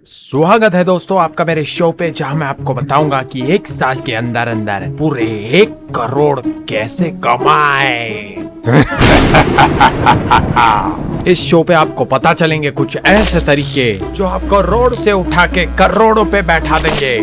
स्वागत है दोस्तों आपका मेरे शो पे, जहां मैं आपको बताऊंगा कि एक साल के अंदर अंदर पूरे 1 करोड़ कैसे कमाए। इस शो पे आपको पता चलेंगे कुछ ऐसे तरीके जो आपको रोड से उठा के करोड़ों पे बैठा देंगे।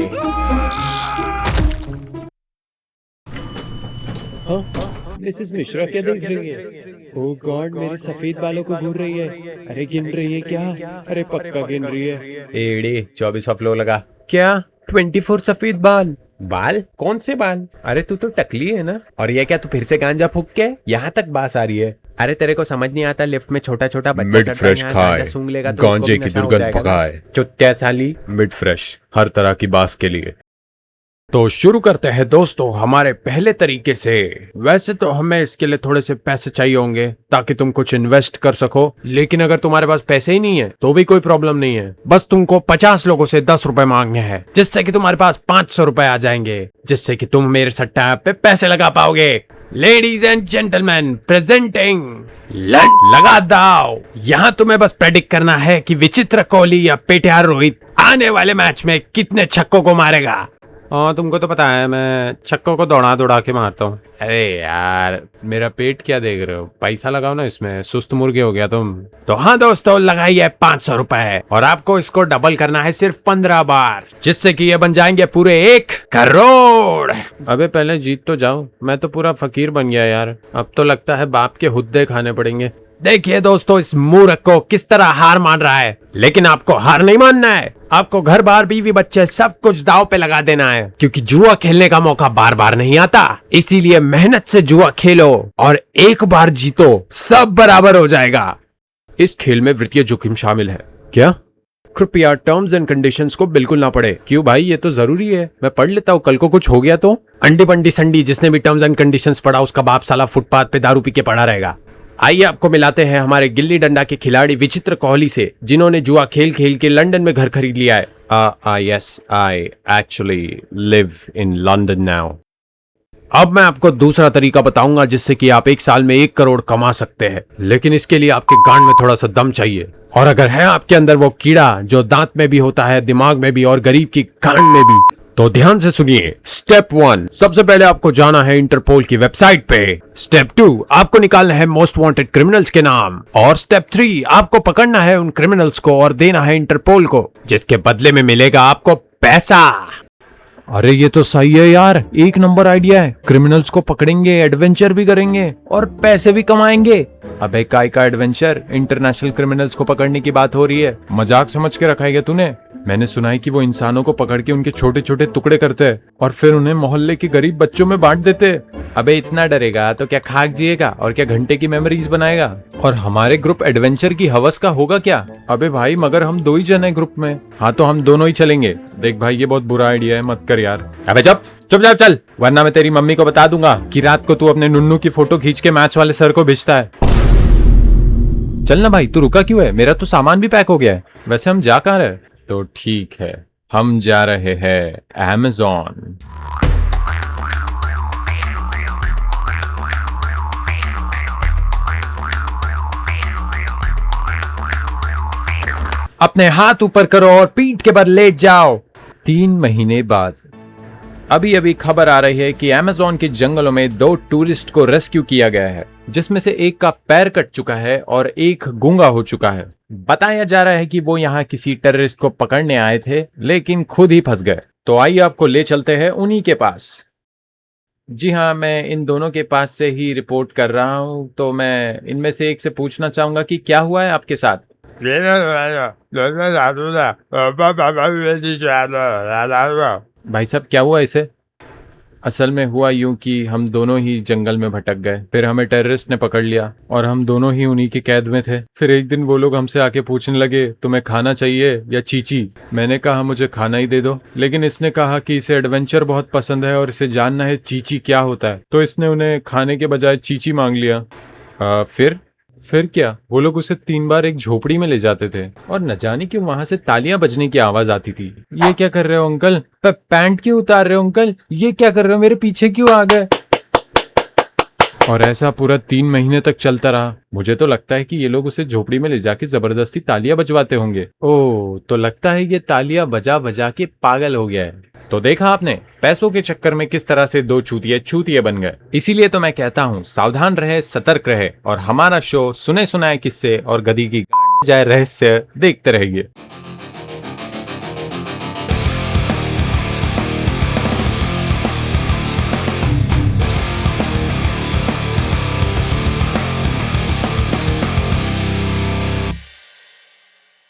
मिसेस मिश्रा क्या देख रही है? ओह गॉड, मेरे सफेद बालों को घूर रही है। अरे गिन रही है क्या? अरे पक्का गिन रही है। एड़ी 24 फ्लो लगा क्या? 24 सफेद बाल? बाल? कौन से बाल? अरे तू तो टकली है ना। और ये क्या, तू फिर से गांजा फूक के यहाँ तक बास आ रही है? अरे तेरे को समझ नहीं आता, लिफ्ट में छोटा छोटा बच्चा मिड फ्रेश खाए, सूंघ लेगा तो गांजे की दुर्गंध पकाए। चुत्या साली। मिड फ्रेश हर तरह की बास के लिए। तो शुरू करते हैं दोस्तों हमारे पहले तरीके से। वैसे तो हमें इसके लिए थोड़े से पैसे चाहिए होंगे ताकि तुम कुछ इन्वेस्ट कर सको, लेकिन अगर तुम्हारे पास पैसे ही नहीं है तो भी कोई प्रॉब्लम नहीं है। बस तुमको 50 लोगों से 10 रुपए मांगने हैं, जिससे कि तुम्हारे पास 500 रुपए आ जाएंगे, जिससे कि तुम मेरे सट्टा ऐप पे पैसे लगा पाओगे। लेडीज एंड जेंटलमैन, प्रेजेंटिंग लगा दाव। यहाँ तुम्हें बस प्रेडिक्ट करना है कि विचित्र कोहली या पेटियार रोहित आने वाले मैच में कितने छक्कों को मारेगा। हाँ, तुमको तो पता है मैं छक्कों को दौड़ा के मारता हूँ। अरे यार, मेरा पेट क्या देख रहे हो? पैसा लगाओ ना इसमें, सुस्त मुर्गे हो गया तुम। तो हाँ दोस्तों, लगाइए 500 रुपए और आपको इसको डबल करना है सिर्फ 15 बार, जिससे कि ये बन जाएंगे पूरे 1 करोड़। अबे पहले जीत तो जाओ, मैं तो पूरा फकीर बन गया यार। अब तो लगता है बाप के हुद्दे खाने पड़ेंगे। देखिए दोस्तों, इस मूर्ख को किस तरह हार मान रहा है, लेकिन आपको हार नहीं मानना है। आपको घर बार बीवी बच्चे सब कुछ दांव पे लगा देना है, क्योंकि जुआ खेलने का मौका बार बार नहीं आता। इसीलिए मेहनत से जुआ खेलो और एक बार जीतो, सब बराबर हो जाएगा। इस खेल में वित्तीय जोखिम शामिल है। क्या? कृपया टर्म्स एंड कंडीशंस को बिल्कुल ना पढ़े। क्यों भाई, ये तो जरूरी है। मैं पढ़ लेता हूँ, कल को कुछ हो गया तो। अंडी बंडी संडी, जिसने भी टर्म्स एंड कंडीशंस पढ़ा उसका बाप साला फुटपाथ पे दारू पी के पड़ा रहेगा। आइए आपको मिलाते हैं हमारे गिल्ली डंडा के खिलाड़ी विचित्र कोहली से, जिन्होंने जुआ खेल खेल के लंदन में घर खरीद लिया है। Yes, I actually live in London now. अब मैं आपको दूसरा तरीका बताऊंगा जिससे कि आप 1 साल में 1 करोड़ कमा सकते हैं, लेकिन इसके लिए आपके गांड में थोड़ा सा दम चाहिए। और अगर है आपके अंदर वो कीड़ा जो दांत में भी होता है, दिमाग में भी और गरीब की गांड में भी, तो ध्यान से सुनिए। स्टेप 1, सबसे पहले आपको जाना है इंटरपोल की वेबसाइट पे। स्टेप 2, आपको निकालना है मोस्ट वांटेड क्रिमिनल्स के नाम। और स्टेप 3, आपको पकड़ना है उन क्रिमिनल्स को और देना है इंटरपोल को, जिसके बदले में मिलेगा आपको पैसा। अरे ये तो सही है यार, 1 नंबर आइडिया है। क्रिमिनल्स को पकड़ेंगे, एडवेंचर भी करेंगे और पैसे भी कमाएंगे। अबे काय का एडवेंचर? इंटरनेशनल क्रिमिनल्स को पकड़ने की बात हो रही है। मजाक समझ के रखा है क्या तूने? मैंने सुना है कि वो इंसानों को पकड़ के उनके छोटे छोटे टुकड़े करते हैं और फिर उन्हें मोहल्ले के गरीब बच्चों में बांट देते। अबे इतना डरेगा तो क्या खाक जिएगा और क्या घंटे की मेमोरीज बनाएगा? और हमारे ग्रुप एडवेंचर की हवस का होगा क्या? अबे भाई, मगर हम 2 ही जन है ग्रुप में। हाँ तो हम दोनों ही चलेंगे। देख भाई, ये बहुत बुरा आइडिया है, मत कर यार। अबे चुप चल, वरना मैं तेरी मम्मी को बता दूंगा कि रात को तू अपने नुन्नू की फोटो खींच के मैच वाले सर को भेजता है। चल ना भाई, तू रुका क्यों है? मेरा तो सामान भी पैक हो गया है। वैसे हम जा कहाँ रहे? तो ठीक है, हम जा रहे हैं अमेज़न। अपने हाथ ऊपर करो और पीठ के बल लेट जाओ। 3 महीने बाद अभी अभी खबर आ रही है कि अमेज़न के जंगलों में 2 टूरिस्ट को रेस्क्यू किया गया है, जिसमें से एक का पैर कट चुका है और एक गूंगा हो चुका है। बताया जा रहा है कि वो यहाँ किसी टेररिस्ट को पकड़ने आए थे, लेकिन खुद ही फंस गए। तो आइए आपको ले चलते हैं उन्हीं के पास। जी हाँ, मैं इन दोनों के पास से ही रिपोर्ट कर रहा हूँ। तो मैं इनमें से एक से पूछना चाहूंगा कि क्या हुआ है आपके साथ? भाई साहब, क्या हुआ इसे? असल में हुआ यूं कि हम दोनों ही जंगल में भटक गए, फिर हमें टेररिस्ट ने पकड़ लिया और हम दोनों ही उन्हीं की कैद में थे। फिर एक दिन वो लोग हमसे आके पूछने लगे, तुम्हें खाना चाहिए या चीची? मैंने कहा मुझे खाना ही दे दो, लेकिन इसने कहा कि इसे एडवेंचर बहुत पसंद है और इसे जानना है चीची क्या होता है। तो इसने उन्हें खाने के बजाय चीची मांग लिया। फिर क्या, वो लोग उसे 3 बार एक झोपड़ी में ले जाते थे और न जाने क्यों वहां से तालियां बजने की आवाज आती थी। ये क्या कर रहे हो अंकल? पैंट क्यों उतार रहे हो अंकल? ये क्या कर रहे हो? मेरे पीछे क्यों आ गए? और ऐसा पूरा 3 महीने तक चलता रहा। मुझे तो लगता है कि ये लोग उसे झोपड़ी में ले जाके जबरदस्ती तालियां बजवाते होंगे। ओह, तो लगता है ये तालियां बजा बजा के पागल हो गया है। तो देखा आपने पैसों के चक्कर में किस तरह से 2 चूतिए छूतिए बन गए। इसीलिए तो मैं कहता हूँ सावधान रहे, सतर्क रहे और हमारा शो सुने सुनाए किस्से और गधी की जाए रहस्य देखते रहिए।